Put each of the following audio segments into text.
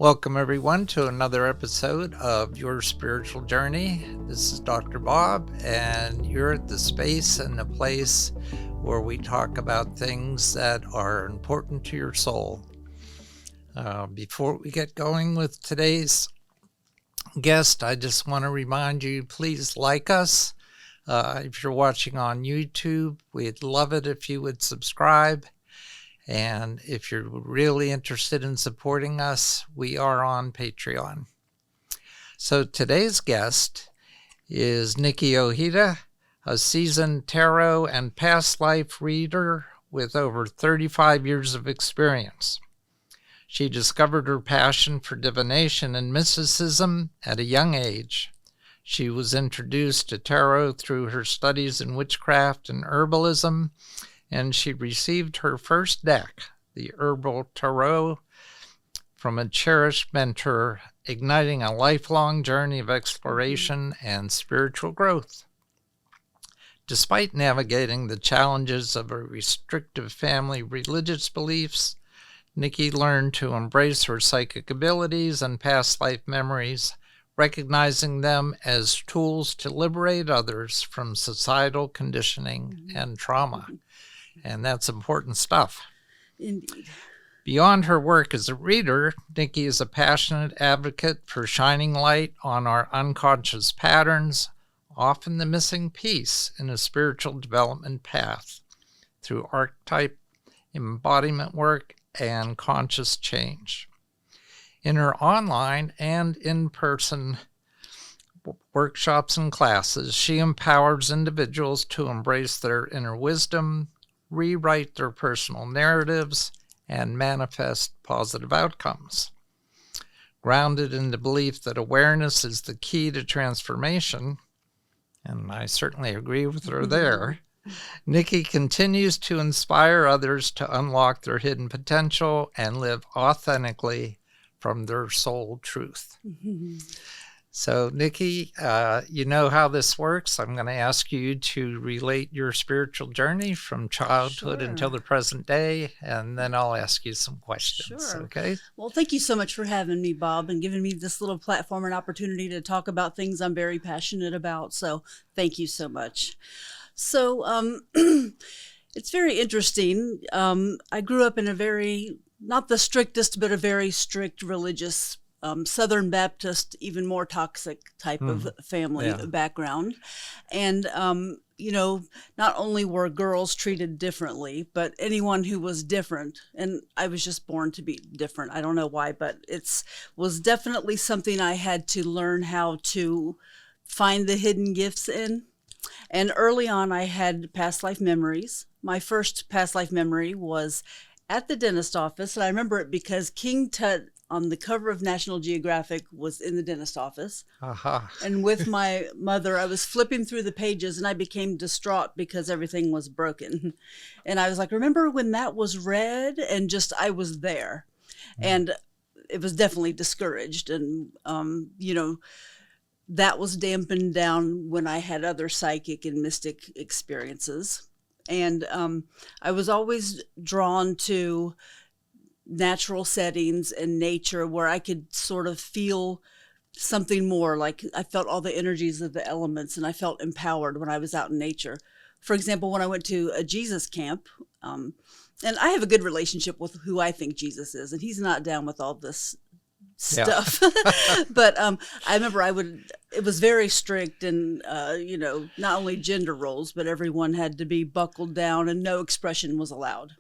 Welcome, everyone, to another episode of Your Spiritual Journey. This is Dr. Bob, and you're at the space and the place where we talk about things that are important to your soul. Before we get going with today's guest, I just want to remind you, please like us. If you're watching on YouTube, we'd love it if you would subscribe. And if you're really interested in supporting us, we are on Patreon. So today's guest is Nicki Ojeda, a seasoned tarot and past life reader with over 35 years of experience. She discovered her passion for divination and mysticism at a young age. She was introduced to tarot through her studies in witchcraft and herbalism, and she received her first deck, the Herbal Tarot, from a cherished mentor, igniting a lifelong journey of exploration and spiritual growth. Despite navigating the challenges of a restrictive family religious beliefs, Nicki learned to embrace her psychic abilities and past life memories, recognizing them as tools to liberate others from societal conditioning and trauma. And that's important stuff. Indeed. Beyond her work as a reader, Nicki is a passionate advocate for shining light on our unconscious patterns, often the missing piece in a spiritual development path, through archetype embodiment work and conscious change. In her online and in-person workshops and classes, she empowers individuals to embrace their inner wisdom, rewrite their personal narratives, and manifest positive outcomes. Grounded in the belief that awareness is the key to transformation, and I certainly agree with her there, Nicki continues to inspire others to unlock their hidden potential and live authentically from their soul truth. So, Nicki, you know how this works. I'm going to ask you to relate your spiritual journey from childhood until the present day, and then I'll ask you some questions. Sure. Okay? Well, thank you so much for having me, Bob, and giving me this little platform and opportunity to talk about things I'm very passionate about. So thank you so much. So it's very interesting. I grew up in a very, not the strictest, but a very strict religious Southern Baptist, even more toxic type of family background. And, not only were girls treated differently, but anyone who was different, and I was just born to be different. I don't know why, but was definitely something I had to learn how to find the hidden gifts in. And early on, I had past life memories. My first past life memory was at the dentist office, and I remember it because King Tut on the cover of National Geographic was in the dentist office. And with my mother, I was flipping through the pages and I became distraught because everything was broken. And I was like, remember when that was read? And just, I was there. And it was definitely discouraged. And, that was dampened down when I had other psychic and mystic experiences. And I was always drawn to natural settings and nature where I could sort of feel something more, like I felt all the energies of the elements and I felt empowered when I was out in nature. For example, when I went to a Jesus camp, and I have a good relationship with who I think Jesus is, and he's not down with all this stuff. But I remember it was very strict and, not only gender roles, but everyone had to be buckled down and no expression was allowed.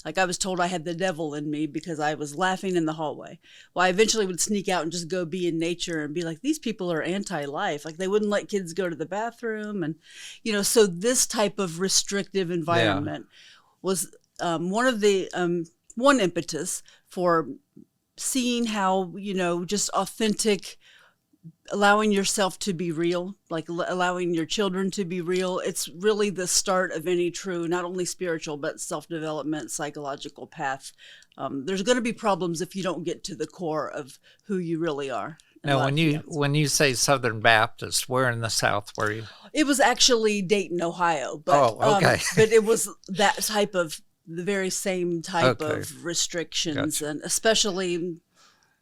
Like I was told I had the devil in me because I was laughing in the hallway. Well, I eventually would sneak out and just go be in nature and be like, these people are anti-life. Like they wouldn't let kids go to the bathroom. And, so this type of restrictive environment was one impetus for seeing how, just authentic, allowing yourself to be real, like allowing your children to be real. It's really the start of any true, not only spiritual, but self-development, psychological path. There's going to be problems if you don't get to the core of who you really are. Now, when you say Southern Baptist, where in the South were you? It was actually Dayton, Ohio. But, okay. But it was that type of, the very same type of restrictions. Gotcha. And especially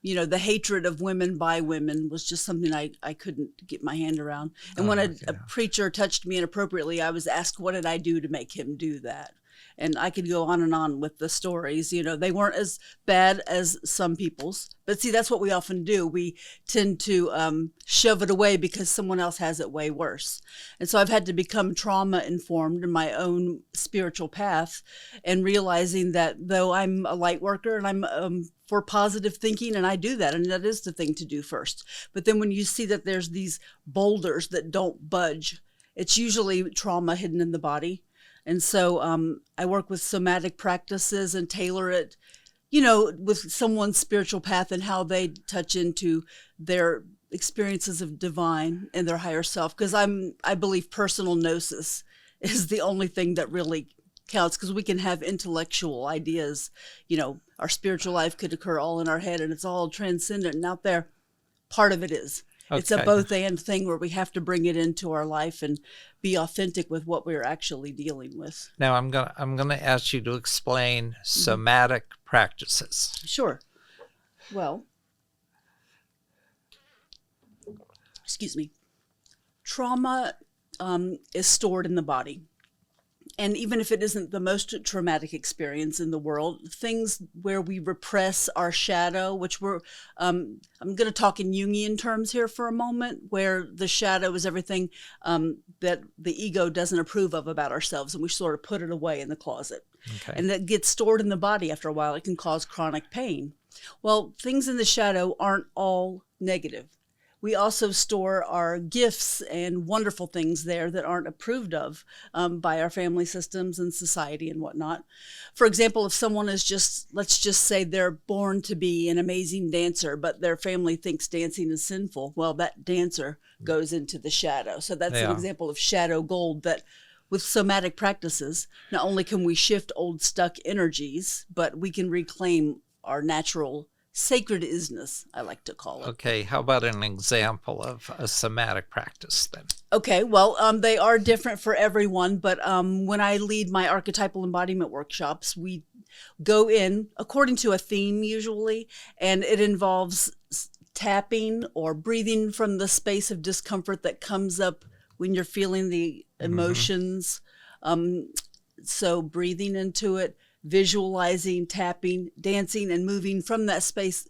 the hatred of women by women was just something I couldn't get my hand around. And when a preacher touched me inappropriately, I was asked, what did I do to make him do that? And I could go on and on with the stories. They weren't as bad as some people's. But see, that's what we often do. We tend to shove it away because someone else has it way worse. And so I've had to become trauma informed in my own spiritual path, and realizing that though I'm a light worker and I'm for positive thinking, and I do that, and that is the thing to do first. But then when you see that there's these boulders that don't budge, it's usually trauma hidden in the body. And so I work with somatic practices and tailor it, with someone's spiritual path and how they touch into their experiences of divine and their higher self. Because I believe personal gnosis is the only thing that really counts, because we can have intellectual ideas. Our spiritual life could occur all in our head, and it's all transcendent and out there. Part of it is. Okay. It's a both and thing where we have to bring it into our life and be authentic with what we're actually dealing with. Now I'm gonna ask you to explain somatic practices. Sure. Well, excuse me. Trauma is stored in the body. And even if it isn't the most traumatic experience in the world, things where we repress our shadow, which I'm going to talk in Jungian terms here for a moment, where the shadow is everything that the ego doesn't approve of about ourselves, and we sort of put it away in the closet. Okay. And that gets stored in the body after a while. It can cause chronic pain. Well, things in the shadow aren't all negative. We also store our gifts and wonderful things there that aren't approved of by our family systems and society and whatnot. For example, if someone is let's just say they're born to be an amazing dancer, but their family thinks dancing is sinful, well, that dancer goes into the shadow. So that's an example of shadow gold that with somatic practices, not only can we shift old stuck energies, but we can reclaim our natural sacred isness, I like to call it. Okay, how about an example of a somatic practice then? Okay, well, they are different for everyone, but when I lead my archetypal embodiment workshops, we go in according to a theme usually, and it involves tapping or breathing from the space of discomfort that comes up when you're feeling the emotions. So breathing into it, visualizing, tapping, dancing, and moving from that space.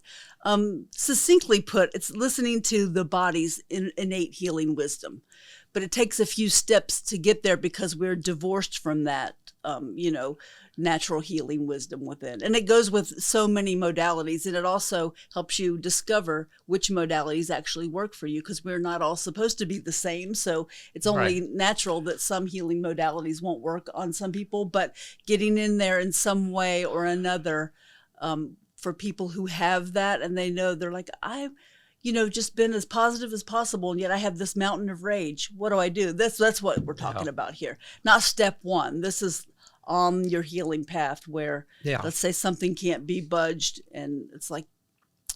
Succinctly put, it's listening to the body's innate healing wisdom. But it takes a few steps to get there because we're divorced from that, natural healing wisdom within. And it goes with so many modalities, and it also helps you discover which modalities actually work for you, because we're not all supposed to be the same. So it's only natural that some healing modalities won't work on some people, but getting in there in some way or another for people who have that, and they know they're like, I've just been as positive as possible, and yet I have this mountain of rage. What do I do? That's what we're talking about here. Not step one. This is on your healing path where, let's say something can't be budged, and it's like,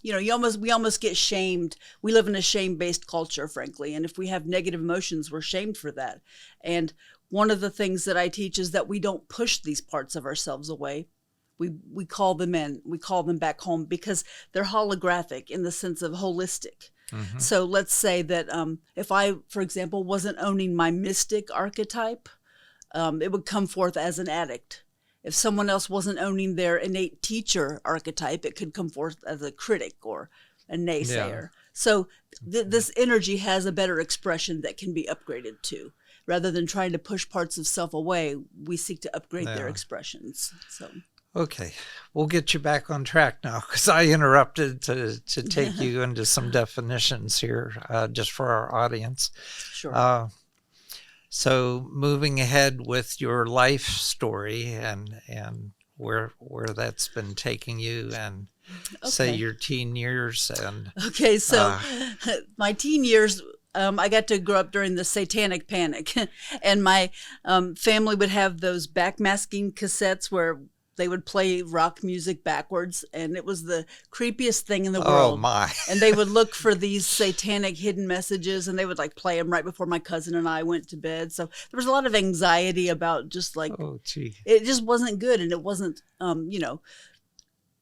we almost get shamed. We live in a shame-based culture, frankly, and if we have negative emotions, we're shamed for that. And one of the things that I teach is that we don't push these parts of ourselves away. We call them in, we call them back home, because they're holographic in the sense of holistic. So let's say that if I, for example, wasn't owning my mystic archetype, it would come forth as an addict. If someone else wasn't owning their innate teacher archetype, it could come forth as a critic or a naysayer. So this energy has a better expression that can be upgraded to. Rather than trying to push parts of self away, we seek to upgrade their expressions. So. Okay, we'll get you back on track now, because I interrupted to take you into some definitions here just for our audience. Sure. So moving ahead with your life story and where that's been taking you, and say your teen years. And okay, so my teen years, I got to grow up during the Satanic Panic, and my family would have those backmasking cassettes where they would play rock music backwards, and it was the creepiest thing in the world. Oh my. And they would look for these satanic hidden messages, and they would play them right before my cousin and I went to bed. So there was a lot of anxiety about just it just wasn't good, and it wasn't a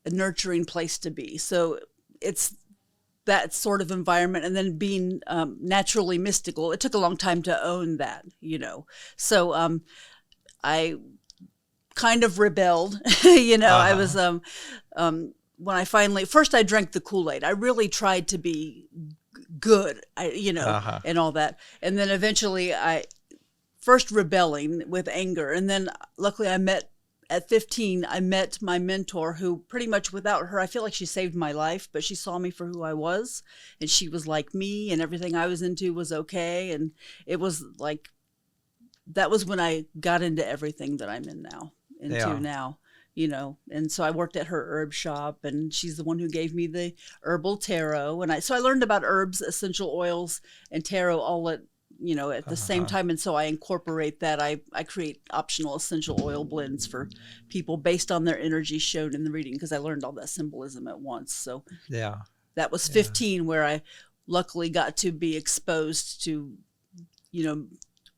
nurturing place to be. So it's that sort of environment, and then being naturally mystical. It took a long time to own that, So I kind of rebelled. I was when I finally first I drank the Kool-Aid. I really tried to be good, and all that, and then eventually I first rebelling with anger, and then luckily at 15, I met my mentor, who pretty much without her, I feel like she saved my life, but she saw me for who I was, and she was like me, and everything I was into was okay. And it was like, that was when I got into everything that I'm now. And so I worked at her herb shop, and she's the one who gave me the herbal tarot. And so I learned about herbs, essential oils, and tarot all at the same time. And so I incorporate that. I create optional essential oil blends for people based on their energy shown in the reading, because I learned all that symbolism at once. So that was 15, where I luckily got to be exposed to,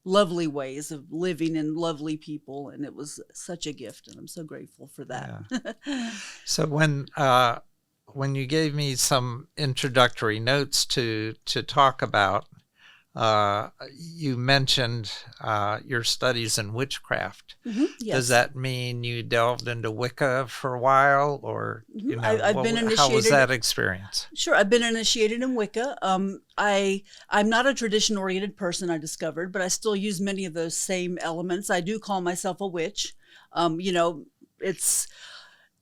lovely ways of living and lovely people. And it was such a gift, and I'm so grateful for that. Yeah. So when you gave me some introductory notes to talk about, you mentioned your studies in witchcraft. Yes. Does that mean you delved into Wicca for a while, or I've been initiated. How was that experience? Sure, I've been initiated in Wicca. I'm not a tradition-oriented person, I discovered, but I still use many of those same elements. I do call myself a witch. It's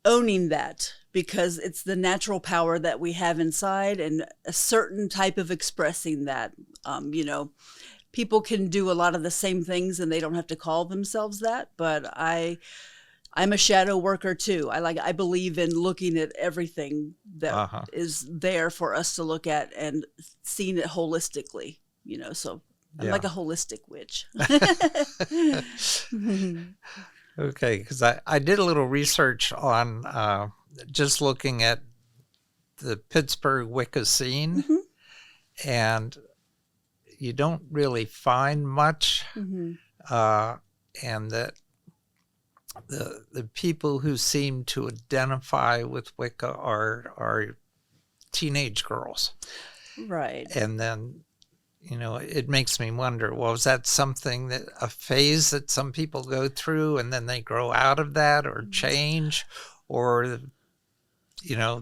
owning that, because it's the natural power that we have inside, and a certain type of expressing that. People can do a lot of the same things, and they don't have to call themselves that. But I'm a shadow worker too. I believe in looking at everything that is there for us to look at, and seeing it holistically. So I'm like a holistic witch. Okay, because I did a little research on just looking at the Pittsburgh Wicca scene, and you don't really find much, and that the people who seem to identify with Wicca are teenage girls, right? And then it makes me wonder, well, is that something a phase that some people go through, and then they grow out of that, or change, or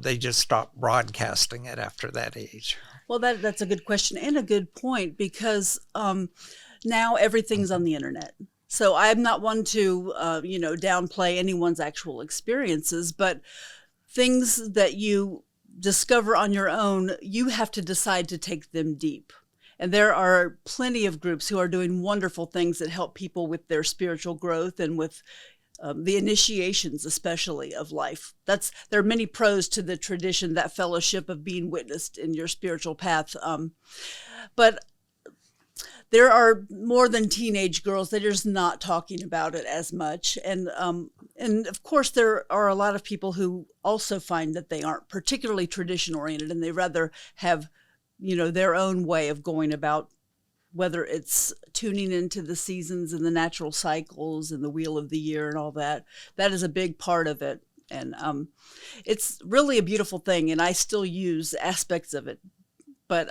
they just stop broadcasting it after that age? Well, that's a good question, and a good point, because now everything's on the internet. So I'm not one to, downplay anyone's actual experiences, but things that you discover on your own, you have to decide to take them deep. And there are plenty of groups who are doing wonderful things that help people with their spiritual growth, and with the initiations, especially, of life. There are many pros to the tradition, that fellowship of being witnessed in your spiritual path. But there are more than teenage girls that are just not talking about it as much. And of course, there are a lot of people who also find that they aren't particularly tradition oriented, and they rather have, their own way of going about, whether it's tuning into the seasons and the natural cycles and the wheel of the year and all that. That is a big part of it. And it's really a beautiful thing, and I still use aspects of it. But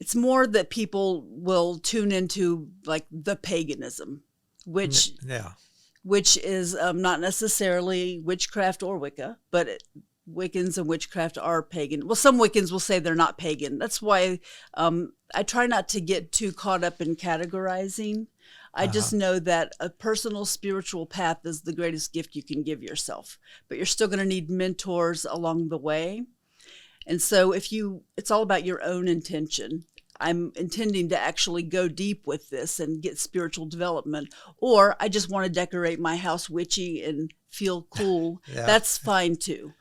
it's more that people will tune into, like, the paganism, which is not necessarily witchcraft or Wicca, but Wiccans and witchcraft are pagan. Well, some Wiccans will say they're not pagan. That's why I try not to get too caught up in categorizing. I just know that a personal spiritual path is the greatest gift you can give yourself, but you're still going to need mentors along the way. And so it's all about your own intention. I'm intending to actually go deep with this and get spiritual development, or I just want to decorate my house witchy and feel cool. That's fine too.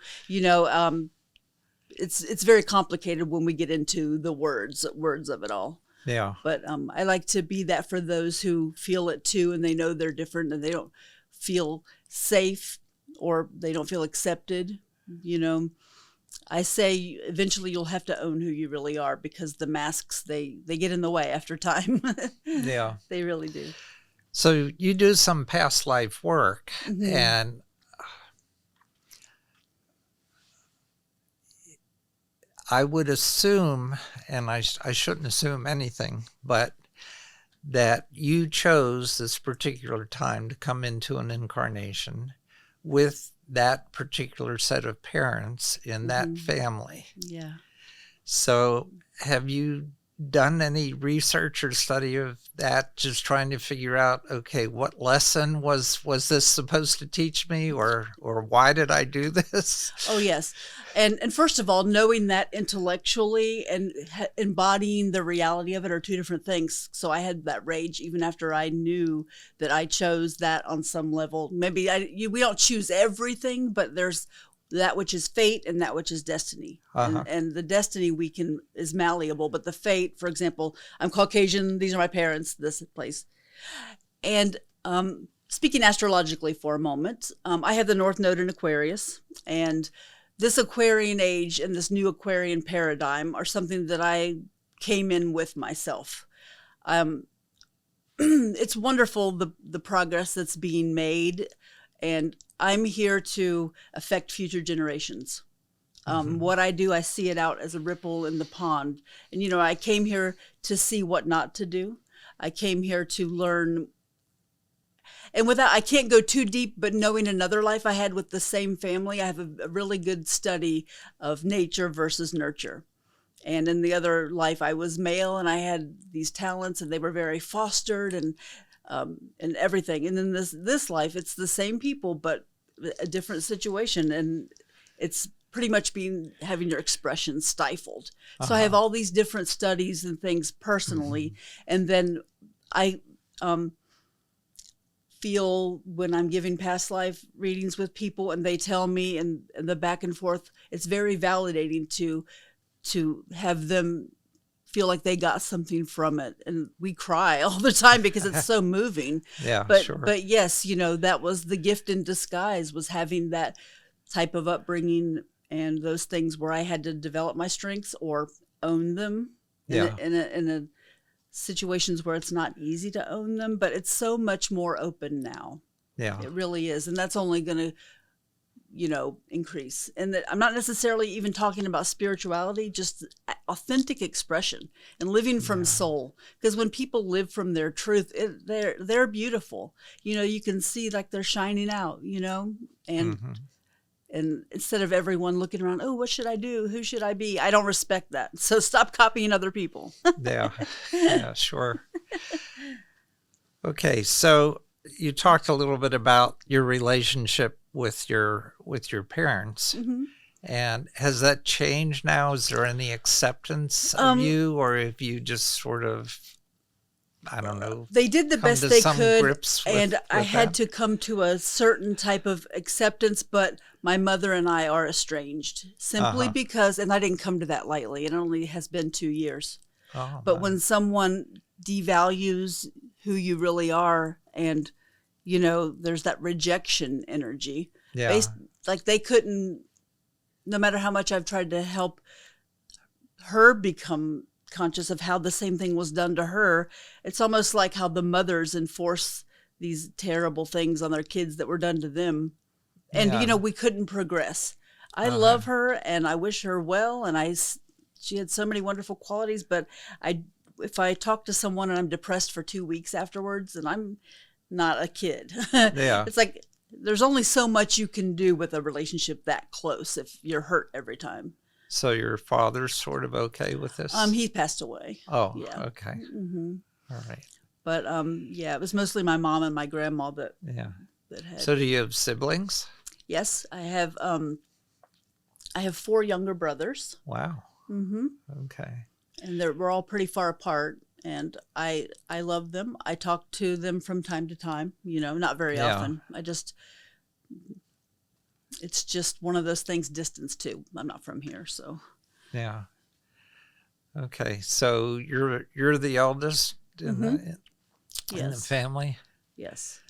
It's very complicated when we get into the words of it all. Yeah. But I like to be that for those who feel it too, and they know they're different, and they don't feel safe, or they don't feel accepted. I say eventually you'll have to own who you really are, because the masks, they get in the way after time. Yeah. They really do. So you do some past life work, and I would assume, and I shouldn't assume anything, but that you chose this particular time to come into an incarnation with that particular set of parents in that family. Yeah. So have you done any research or study of that, just trying to figure out, okay, what lesson was this supposed to teach me, or why did I do this? Oh, yes. And first of all, knowing that intellectually and embodying the reality of it are two different things. So I had that rage even after I knew that I chose that on some level. Maybe we don't choose everything, but there's that which is fate and that which is destiny. And the destiny is malleable, but the fate, for example, I'm Caucasian, these are my parents, this place. And speaking astrologically for a moment, I have the North Node in Aquarius, and this Aquarian age and this new Aquarian paradigm are something that I came in with myself. It's wonderful, the progress that's being made, and I'm here to affect future generations. What I do, I see it out as a ripple in the pond. And, I came here to see what not to do. I came here to learn. And I can't go too deep, but knowing another life I had with the same family, I have a really good study of nature versus nurture. And in the other life, I was male and I had these talents and they were very fostered and everything. And in this life, it's the same people, but a different situation. And it's pretty much having your expression stifled. So I have all these different studies and things personally. And then I feel when I'm giving past life readings with people and they tell me and the back and forth, it's very validating to have them feel like they got something from it. And we cry all the time because it's so moving. Yeah, but, sure. But yes, that was the gift in disguise, was having that type of upbringing and those things where I had to develop my strengths or own them in a situations where it's not easy to own them, but it's so much more open now. Yeah. It really is. And that's only going to, increase. And that I'm not necessarily even talking about spirituality, just authentic expression and living from soul. Because when people live from their truth, they're beautiful. You can see like they're shining out, and and instead of everyone looking around, oh, what should I do? Who should I be? I don't respect that. So stop copying other people. Yeah, sure. Okay, so you talked a little bit about your relationship with your parents. And has that changed now? Is there any acceptance of you, or have you just sort of, I don't know, they did the best they could, and I had that? to come to a certain type of acceptance, but my mother and I are estranged simply because, and I didn't come to that lightly, it only has been 2 years. But when someone devalues who you really are, and there's that rejection energy, like they couldn't, no matter how much I've tried to help her become conscious of how the same thing was done to her, it's almost like how the mothers enforce these terrible things on their kids that were done to them. And, we couldn't progress. I love her and I wish her well. And she had so many wonderful qualities, but if I talk to someone and I'm depressed for 2 weeks afterwards, and I'm not a kid, it's like, there's only so much you can do with a relationship that close if you're hurt every time. So your father's sort of okay with this? He passed away. Oh, yeah. Okay. All right. But it was mostly my mom and my grandma that had. So do you have siblings? Yes, I have 4 younger brothers. Wow. Okay. And we're all pretty far apart, and I love them. I talk to them from time to time, not very often. It's just one of those things, distance too. I'm not from here, so. Yeah. Okay. So you're the eldest in the family? Yes.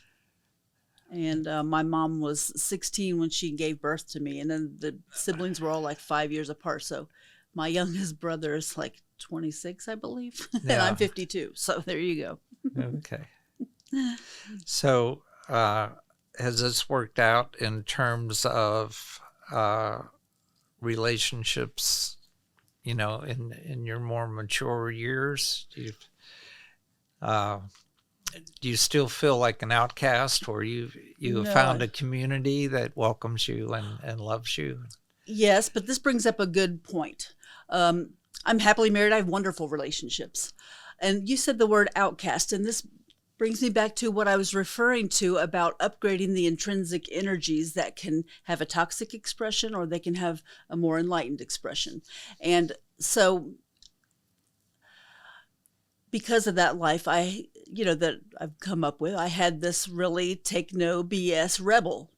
And my mom was 16 when she gave birth to me, and then the siblings were all like 5 years apart. So my youngest brother is like 26, I believe, and I'm 52. So there you go. Okay. So has this worked out in terms of relationships in your more mature years? Do you still feel like an outcast, or you have found No. a community that welcomes you and loves you? Yes, but this brings up a good point. I'm happily married. I have wonderful relationships. And you said the word outcast, and this brings me back to what I was referring to about upgrading the intrinsic energies that can have a toxic expression or they can have a more enlightened expression. And so because of that life that I've come up with, I had this really take no BS rebel.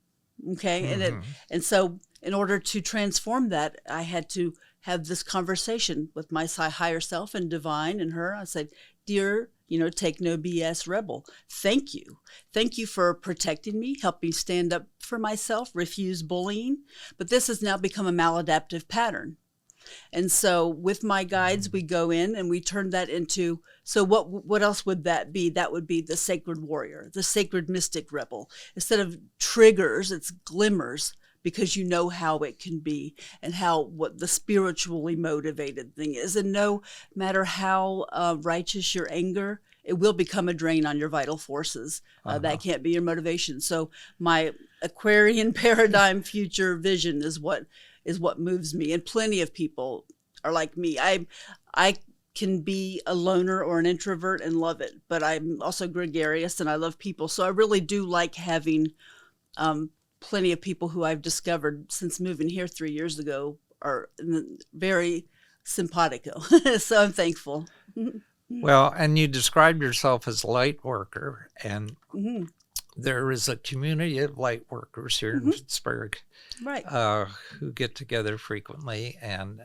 Okay. Mm-hmm. And so in order to transform that, I had to have this conversation with my higher self and divine and her. I said, dear, take no BS rebel. Thank you. Thank you for protecting me, helping stand up for myself, refuse bullying. But this has now become a maladaptive pattern. And so with my guides, we go in and we turn that into, so what else would that be? That would be the sacred warrior, the sacred mystic rebel. Instead of triggers, it's glimmers, because you know how it can be and what the spiritually motivated thing is. And no matter how righteous your anger, it will become a drain on your vital forces. That can't be your motivation. So my Aquarian paradigm future vision is what moves me. And plenty of people are like me. I can be a loner or an introvert and love it, but I'm also gregarious and I love people. So I really do like having plenty of people who I've discovered since moving here 3 years ago are very simpatico. So I'm thankful. Well, and you described yourself as a light worker, and Mm-hmm. there is a community of light workers here in Pittsburgh, Right. Who get together frequently and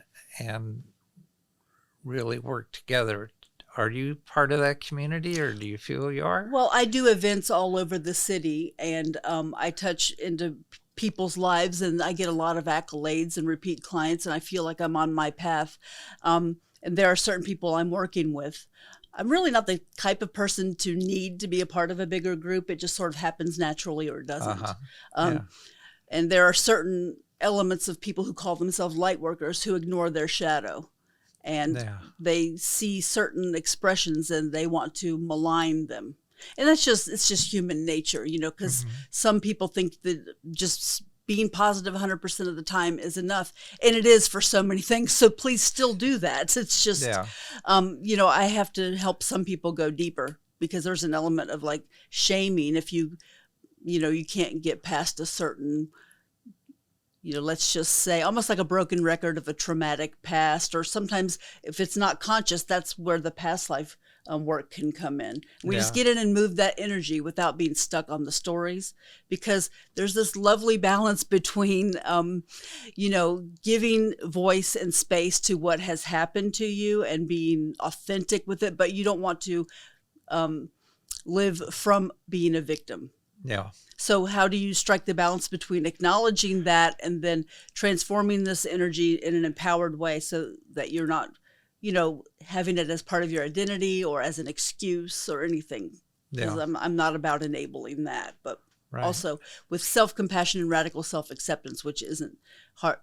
really work together. Are you part of that community, or do you feel you are? Well, I do events all over the city, and I touch into people's lives, and I get a lot of accolades and repeat clients, and I feel like I'm on my path. And there are certain people I'm working with. I'm really not the type of person to need to be a part of a bigger group. It just sort of happens naturally or it doesn't. Yeah. And there are certain elements of people who call themselves light workers who ignore their shadow. And Yeah. they see certain expressions and they want to malign them. And it's just human nature, because some people think that just being positive 100% of the time is enough. And it is for so many things. So please still do that. It's just, Yeah. I have to help some people go deeper, because there's an element of like shaming if you can't get past a certain, let's just say almost like a broken record of a traumatic past, or sometimes if it's not conscious, that's where the past life work can come in. We just get in and move that energy without being stuck on the stories, because there's this lovely balance between, giving voice and space to what has happened to you and being authentic with it, but you don't want to live from being a victim. Yeah. So how do you strike the balance between acknowledging that and then transforming this energy in an empowered way so that you're not, having it as part of your identity or as an excuse or anything? Because I'm not about enabling that, but also with self-compassion and radical self-acceptance, which isn't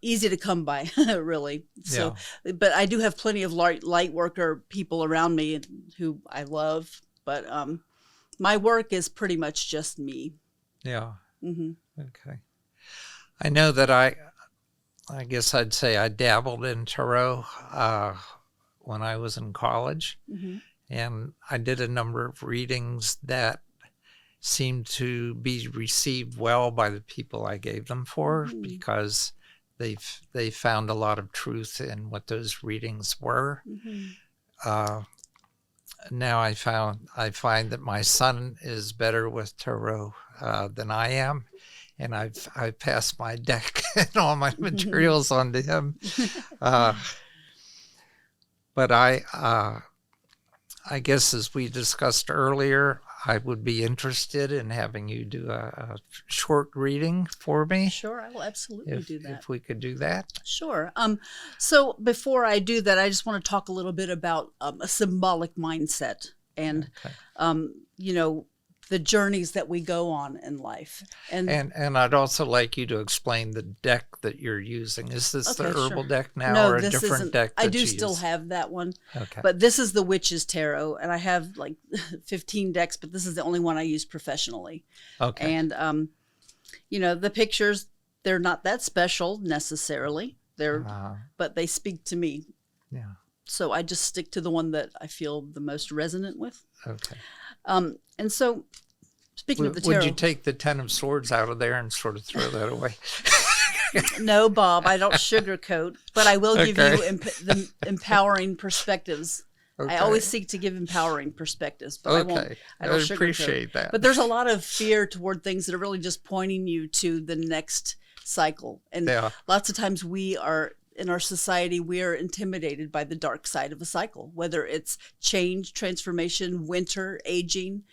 easy to come by, really. So, but I do have plenty of light worker people around me who I love, but my work is pretty much just me. Yeah. Mm-hmm. Okay. I know that I guess I'd say I dabbled in tarot when I was in college, and I did a number of readings that seemed to be received well by the people I gave them for, because they found a lot of truth in what those readings were. Now I find that my son is better with tarot than I am, and I've passed my deck and all my materials on to him. But I guess, as we discussed earlier, I would be interested in having you do a short reading for me. Sure, I will absolutely do that. If we could do that. Sure. So before I do that, I just want to talk a little bit about a symbolic mindset. And, the journeys that we go on in life. And I'd also like you to explain the deck that you're using. Is this the herbal deck now, no, or a this different isn't. deck that I do you still use? have that one. Okay. But this is the Witch's Tarot, and I have like 15 decks, but this is the only one I use professionally. Okay. And the pictures, they're not that special necessarily. But they speak to me. Yeah. So I just stick to the one that I feel the most resonant with. Okay. And so, speaking of the tarot, would you take the Ten of Swords out of there and sort of throw that away? No, Bob, I don't sugarcoat, but I will give Okay. you the empowering perspectives. Okay. I always seek to give empowering perspectives, but I won't. I don't sugarcoat. Appreciate that. But there's a lot of fear toward things that are really just pointing you to the next cycle. And lots of times in our society, we are intimidated by the dark side of a cycle, whether it's change, transformation, winter, aging.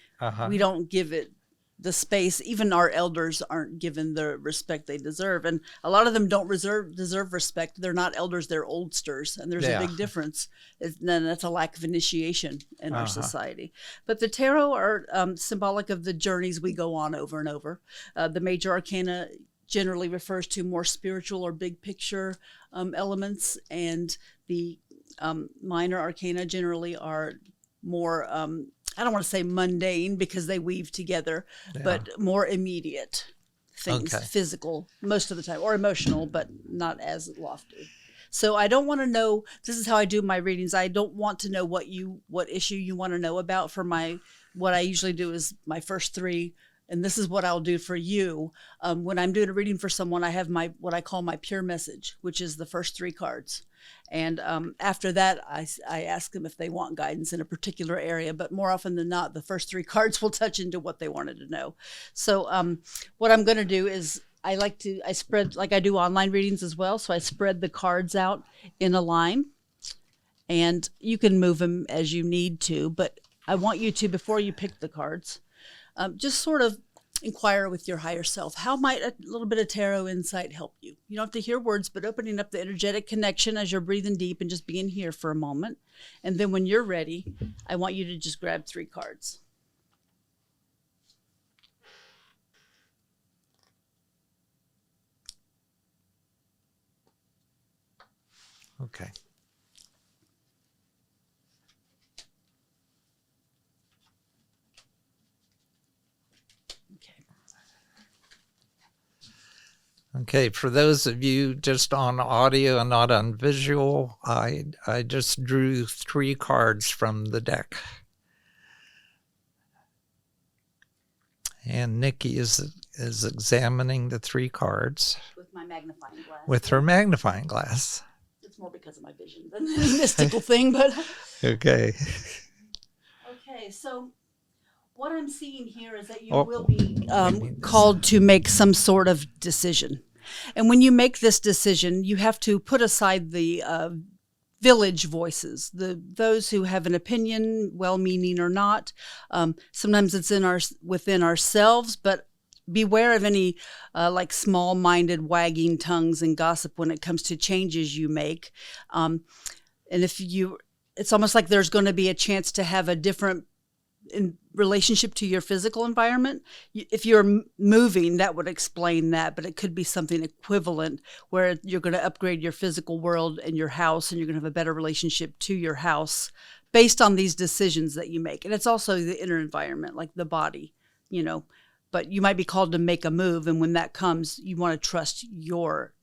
We don't give it the space. Even our elders aren't given the respect they deserve. And a lot of them don't deserve respect. They're not elders, they're oldsters. And there's a big difference. Then that's a lack of initiation in our society. But the tarot are symbolic of the journeys we go on over and over. The major arcana generally refers to more spiritual or big picture elements, and the minor arcana generally are more, I don't want to say mundane because they weave together, but more immediate things, physical most of the time, or emotional, but not as lofty. So I don't want to know, this is how I do my readings. I don't want to know what issue you want to know about for what I usually do is my first three. And this is what I'll do for you. When I'm doing a reading for someone, I have what I call my pure message, which is the first three cards. And after that, I ask them if they want guidance in a particular area. But more often than not, the first three cards will touch into what they wanted to know. So what I'm going to do is I spread, like I do online readings as well. So I spread the cards out in a line. And you can move them as you need to. But I want you to, before you pick the cards, just sort of inquire with your higher self. How might a little bit of tarot insight help you? You don't have to hear words, but opening up the energetic connection as you're breathing deep and just being here for a moment. And then when you're ready, I want you to just grab three cards. Okay. Okay, for those of you just on audio and not on visual, I just drew three cards from the deck. And Nicki is examining the three cards. With my magnifying glass. With her magnifying glass. It's more because of my vision than any mystical thing, but... Okay. Okay, so... what I'm seeing here is that you will be called to make some sort of decision. And when you make this decision, you have to put aside the village voices, those who have an opinion, well-meaning or not. Sometimes it's within ourselves, but beware of any like small-minded wagging tongues and gossip when it comes to changes you make. And it's almost like there's going to be a chance to have a different in relationship to your physical environment. If you're moving, that would explain that, but it could be something equivalent where you're going to upgrade your physical world and your house, and you're going to have a better relationship to your house based on these decisions that you make. And it's also the inner environment, like the body, but you might be called to make a move. And when that comes, you want to trust your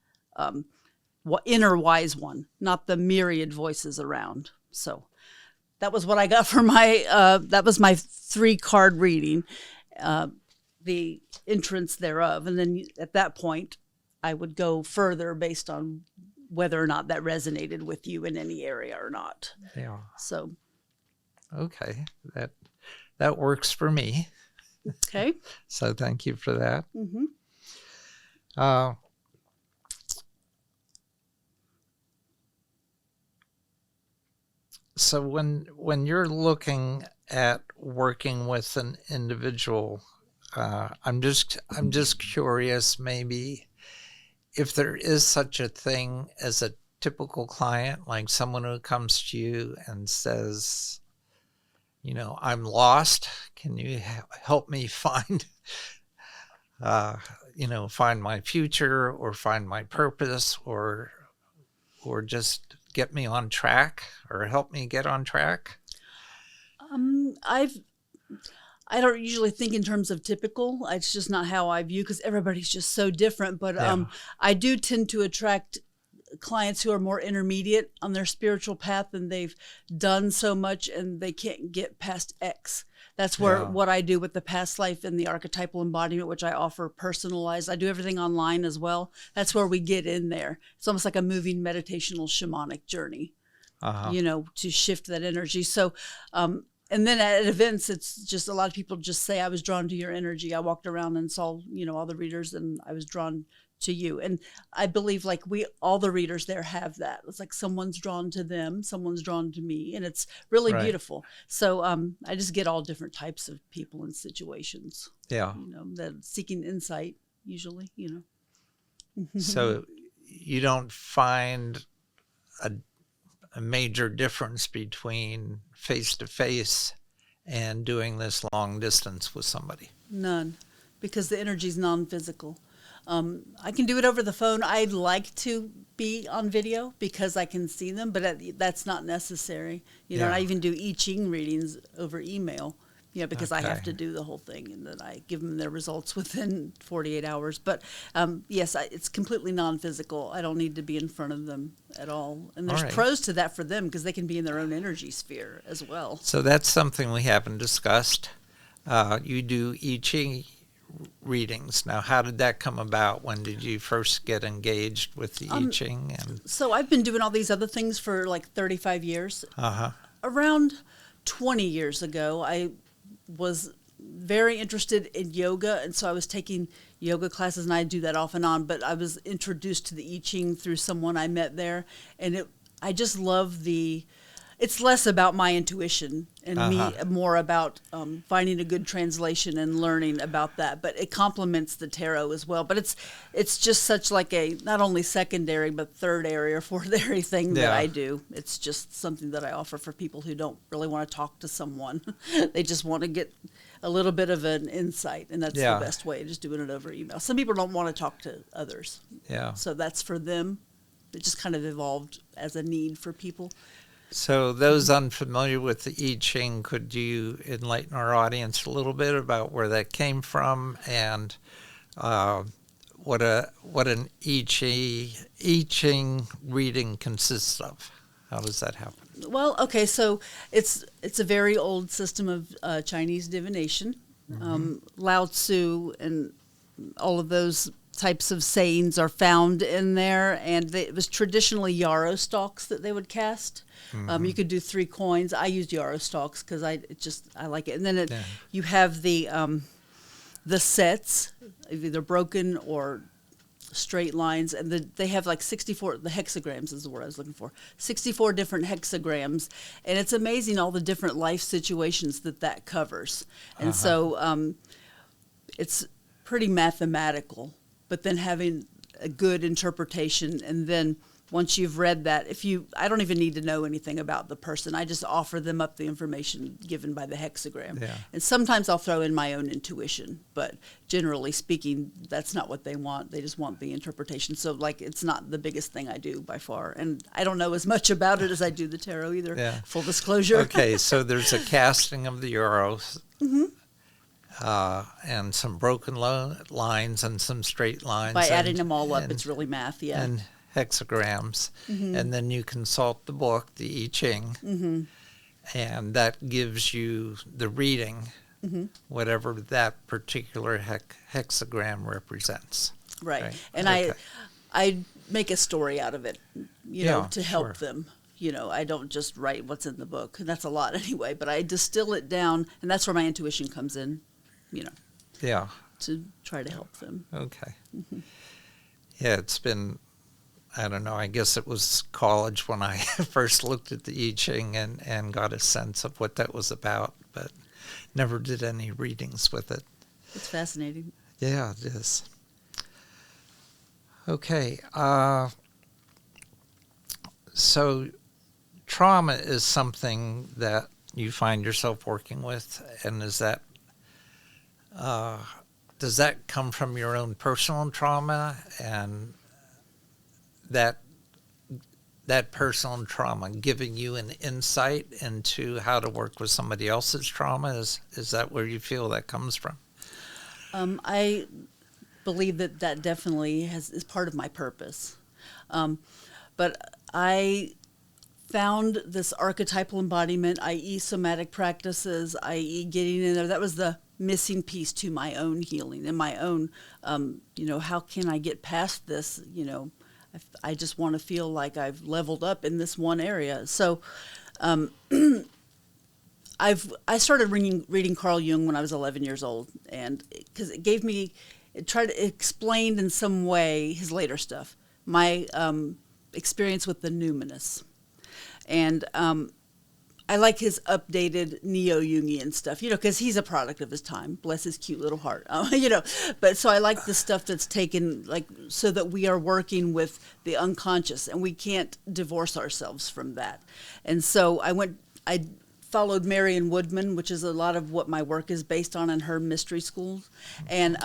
inner wise one, not the myriad voices around. So that was what I got for that was my 3-card reading, the entrance thereof. And then at that point, I would go further based on whether or not that resonated with you in any area or not. Yeah. So. Okay. That works for me. Okay. So thank you for that. Mm-hmm. So when you're looking at working with an individual, I'm just curious, maybe if there is such a thing as a typical client, like someone who comes to you and says, I'm lost. Can you help me find, find my future or find my purpose or just get me on track or help me get on track? I've I don't usually think in terms of typical. It's just not how I view because everybody's just so different. But Yeah. I do tend to attract clients who are more intermediate on their spiritual path and they've done so much and they can't get past X. That's where Yeah. what I do with the past life and the archetypal embodiment, which I offer personalized. I do everything online as well. That's where we get in there. It's almost like a moving meditational shamanic journey, to shift that energy. So, and then at events, it's just a lot of people just say, I was drawn to your energy. I walked around and saw, all the readers and I was drawn to you. And I believe like all the readers there have that. It's like someone's drawn to them, someone's drawn to me, and it's really Right. beautiful. So I just get all different types of people and situations, Yeah. that seeking insight usually, So you don't find a major difference between face-to-face and doing this long distance with somebody? None, because the energy is non-physical. I can do it over the phone. I'd like to be on video because I can see them, but that's not necessary. And Yeah. I even do I-Ching readings over email, because I have Okay. to do the whole thing, and then I give them their results within 48 hours. But yes, it's completely non-physical. I don't need to be in front of them at all. And there's All right. pros to that for them because they can be in their own energy sphere as well. So that's something we haven't discussed. You do I-Ching readings. Now, how did that come about? When did you first get engaged with the I-Ching? And So I've been doing all these other things for like 35 years. uh-huh. Around 20 years ago, I was very interested in yoga, and so I was taking yoga classes, and I do that off and on, but I was introduced to the I-Ching through someone I met there, and I just love it's less about my intuition and me, more about finding a good translation and learning about that. But it complements the tarot as well. But it's just such like a not only secondary but third area or fourth area thing that Yeah. I do. It's just something that I offer for people who don't really want to talk to someone. They just want to get a little bit of an insight, and that's Yeah. the best way, just doing it over email. Some people don't want to talk to others, Yeah. so that's for them. It just kind of evolved as a need for people. So those unfamiliar with the I-Ching, could you enlighten our audience a little bit about where that came from and what an I-Ching reading consists of? How does that happen? Well, okay, so it's a very old system of Chinese divination. Lao Tzu and all of those types of sayings are found in there, and it was traditionally yarrow stalks that they would cast. You could do 3 coins. I used yarrow stalks because I like it. And then you have the sets, either broken or straight lines, and they have like 64, the hexagrams is the word I was looking for, 64 different hexagrams, and it's amazing all the different life situations that covers. And so it's pretty mathematical, but then having a good interpretation, and then once you've read that, I don't even need to know anything about the person. I just offer them up the information given by the hexagram. Yeah. And sometimes I'll throw in my own intuition, but generally speaking, that's not what they want. They just want the interpretation. So like, it's not the biggest thing I do by far. And I don't know as much about it as I do the tarot either. Yeah. Full disclosure. Okay, so there's a casting of the yarrows. And some broken lines and some straight lines. By adding and- them all up, and- it's really math, yeah. And hexagrams. And then you consult the book, the I-Ching, and that gives you the reading, whatever that particular hexagram represents. Right. And Okay. I make a story out of it, Yeah, to help sure. them. I don't just write what's in the book. And that's a lot anyway, but I distill it down, and that's where my intuition comes in, Yeah. to try to help them. Okay. Yeah, it's been, I don't know, I guess it was college when I first looked at the I-Ching and got a sense of what that was about, but never did any readings with it. It's fascinating. Yeah, it is. Okay. So trauma is something that you find yourself working with, and is that does that come from your own personal trauma, and that personal trauma giving you an insight into how to work with somebody else's trauma? Is that where you feel that comes from? I believe that definitely is part of my purpose. But I found this archetypal embodiment, i.e. somatic practices, i.e. getting in there. That was the missing piece to my own healing and my own, how can I get past this? I just want to feel like I've leveled up in this one area. So I started reading Carl Jung when I was 11 years old, and because it tried to explain in some way his later stuff, my experience with the numinous. And I like his updated neo-Jungian stuff, because he's a product of his time. Bless his cute little heart, But so I like the stuff that's taken, so that we are working with the unconscious, and we can't divorce ourselves from that. And so I followed Marion Woodman, which is a lot of what my work is based on in her mystery schools. And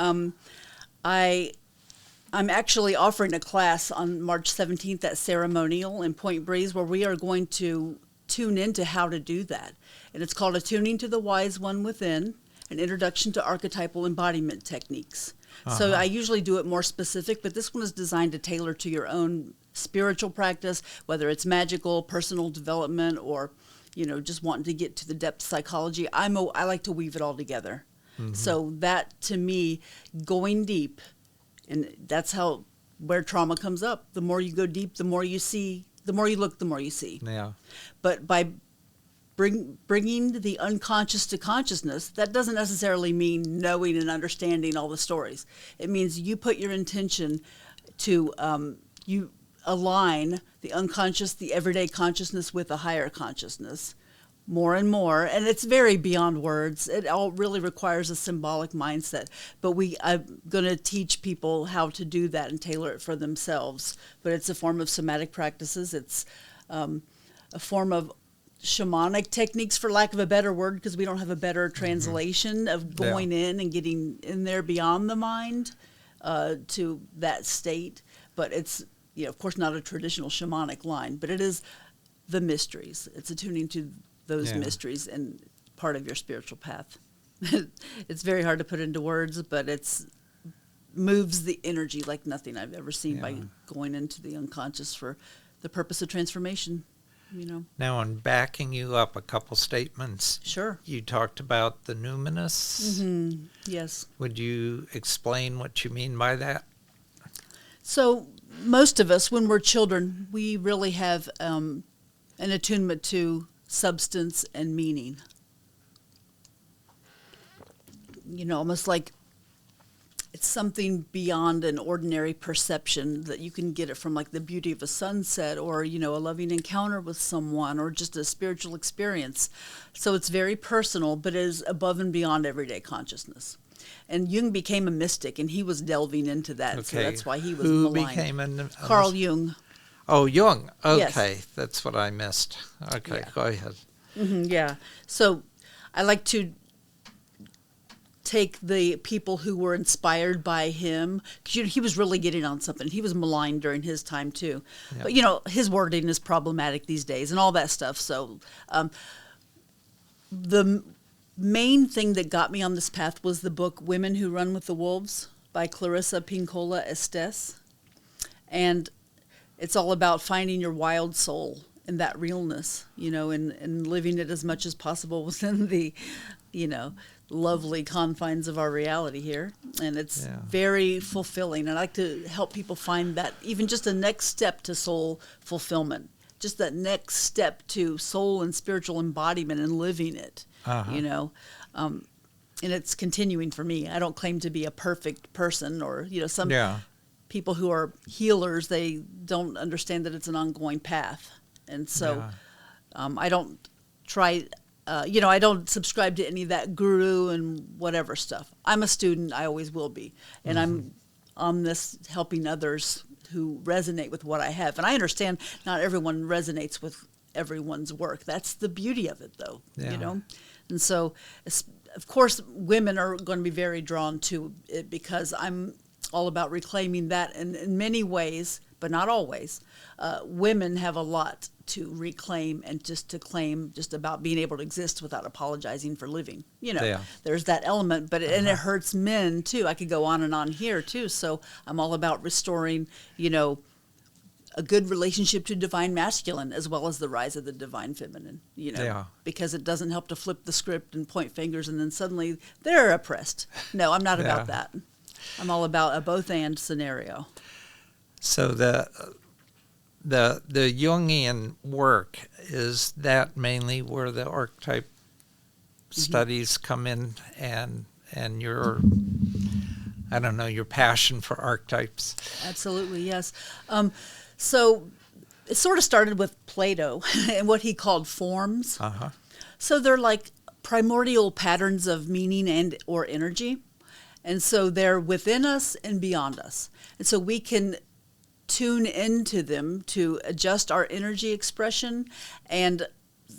I'm actually offering a class on March 17th at Ceremonial in Point Breeze, where we are going to tune into how to do that. And it's called Attuning to the Wise One Within, an Introduction to Archetypal Embodiment Techniques. So I usually do it more specific, but this one is designed to tailor to your own spiritual practice, whether it's magical, personal development, or, just wanting to get to the depth of psychology. I like to weave it all together. Mm-hmm. So that, to me, going deep, and that's where trauma comes up. The more you go deep, the more you see. The more you look, the more you see. Yeah. But by bringing the unconscious to consciousness, that doesn't necessarily mean knowing and understanding all the stories. It means you put your intention to, you align the unconscious, the everyday consciousness with a higher consciousness more and more. And it's very beyond words. It all really requires a symbolic mindset. But I'm going to teach people how to do that and tailor it for themselves. But it's a form of somatic practices. It's a form of shamanic techniques, for lack of a better word, because we don't have a better translation of going in and getting in there beyond the mind to that state. But it's, of course, not a traditional shamanic line, but it is the mysteries. It's attuning to those mysteries and part of your spiritual path. It's very hard to put into words, but it's moves the energy like nothing I've ever seen by going into the unconscious for the purpose of transformation. Now, in backing you up a couple statements, sure, you talked about the numinous. Mm-hmm. Yes. Would you explain what you mean by that? So most of us, when we're children, we really have an attunement to substance and meaning. Almost like it's something beyond an ordinary perception, that you can get it from like the beauty of a sunset, or, a loving encounter with someone, or just a spiritual experience. So it's very personal, but it is above and beyond everyday consciousness. And Jung became a mystic, and he was delving into that. Okay. So that's why he was Who maligned. Became a Carl Jung. Oh, Jung. Okay. Yes. That's what I missed. Okay, go ahead. Mm-hmm, yeah. So I like to take the people who were inspired by him, because he was really getting on something. He was maligned during his time too. But his wording is problematic these days and all that stuff. So the main thing that got me on this path was the book Women Who Run with the Wolves by Clarissa Pinkola Estes. And it's all about finding your wild soul and that realness, and living it as much as possible within the, lovely confines of our reality here. And it's very fulfilling. I like to help people find that, even just a next step to soul fulfillment, just that next step to soul and spiritual embodiment and living it, and it's continuing for me. I don't claim to be a perfect person, or, some people who are healers, they don't understand that it's an ongoing path. And so I don't try, I don't subscribe to any of that guru and whatever stuff. I'm a student. I always will be. And I'm on this helping others who resonate with what I have. And I understand not everyone resonates with everyone's work. That's the beauty of it, though, Yeah. you know? And so, of course, women are going to be very drawn to it because I'm all about reclaiming that. And in many ways, but not always, women have a lot to reclaim and just to claim just about being able to exist without apologizing for living. You know, Yeah. there's that element, but and it hurts men too. I could go on and on here too. So I'm all about restoring, you know, a good relationship to divine masculine as well as the rise of the divine feminine, you know, Yeah. because it doesn't help to flip the script and point fingers and then suddenly they're oppressed. No, I'm not about that. I'm all about a both and scenario. So the Jungian work, is that mainly where the archetype studies come in, and your, I don't know, your passion for archetypes? Absolutely, yes. So it sort of started with Plato and what he called forms. Uh-huh. So they're like primordial patterns of meaning and or energy. And so they're within us and beyond us. And so we can tune into them to adjust our energy expression. And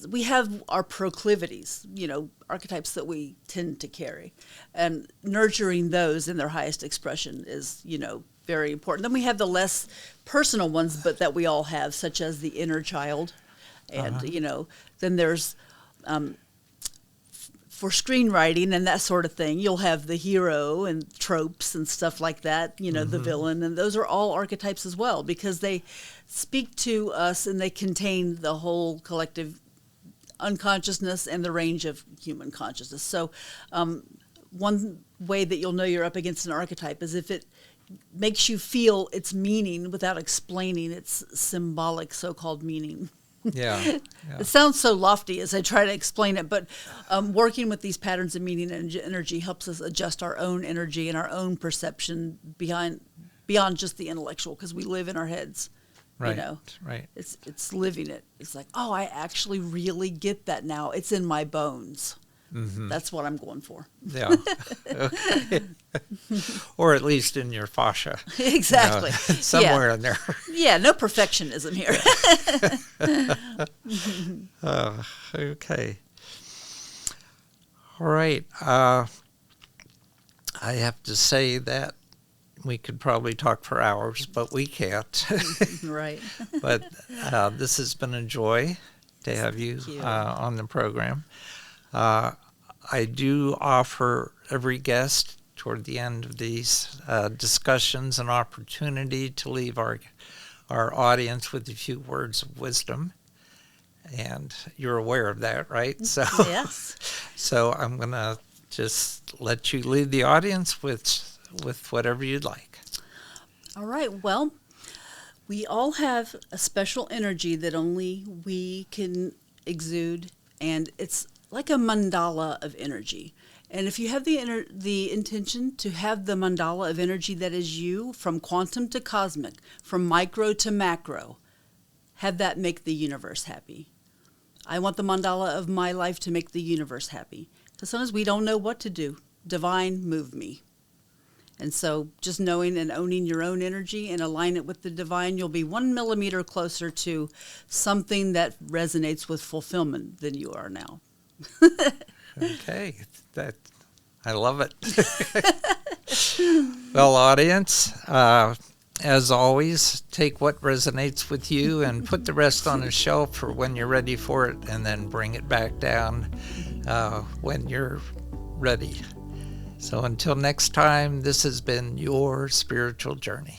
we have our proclivities, you know, archetypes that we tend to carry. And nurturing those in their highest expression is, you know, very important. Then we have the less personal ones, but that we all have, such as the inner child. And, you know, then there's, for screenwriting and that sort of thing, you'll have the hero and tropes and stuff like that, you know, the villain. And those are all archetypes as well, because they speak to us and they contain the whole collective unconsciousness and the range of human consciousness. So one way that you'll know you're up against an archetype is if it makes you feel its meaning without explaining its symbolic so-called meaning. Yeah. It sounds so lofty as I try to explain it, but working with these patterns of meaning and energy helps us adjust our own energy and our own perception beyond just the intellectual, because we live in our heads. Right. You know, Right. it's living it. It's like, oh, I actually really get that now. It's in my bones. That's what I'm going for. Yeah. Okay. Or at least in your fascia. Exactly. Somewhere in there. Yeah, no perfectionism here. Okay. All right. I have to say that we could probably talk for hours, but we can't. Right. But this has been a joy to have you, you. on the program. I do offer every guest toward the end of these discussions an opportunity to leave our audience with a few words of wisdom. And you're aware of that, right? So, Yes. So I'm going to just let you lead the audience with whatever you'd like. All right. Well, we all have a special energy that only we can exude, and it's like a mandala of energy. And if you have the intention to have the mandala of energy that is you, from quantum to cosmic, from micro to macro, have that make the universe happy. I want the mandala of my life to make the universe happy. Because sometimes we don't know what to do. Divine, move me. And so just knowing and owning your own energy and align it with the divine, you'll be 1 millimeter closer to something that resonates with fulfillment than you are now. Okay, I love it. Well, audience, as always, take what resonates with you and put the rest on a shelf for when you're ready for it, and then bring it back down when you're ready. So until next time, this has been your spiritual journey.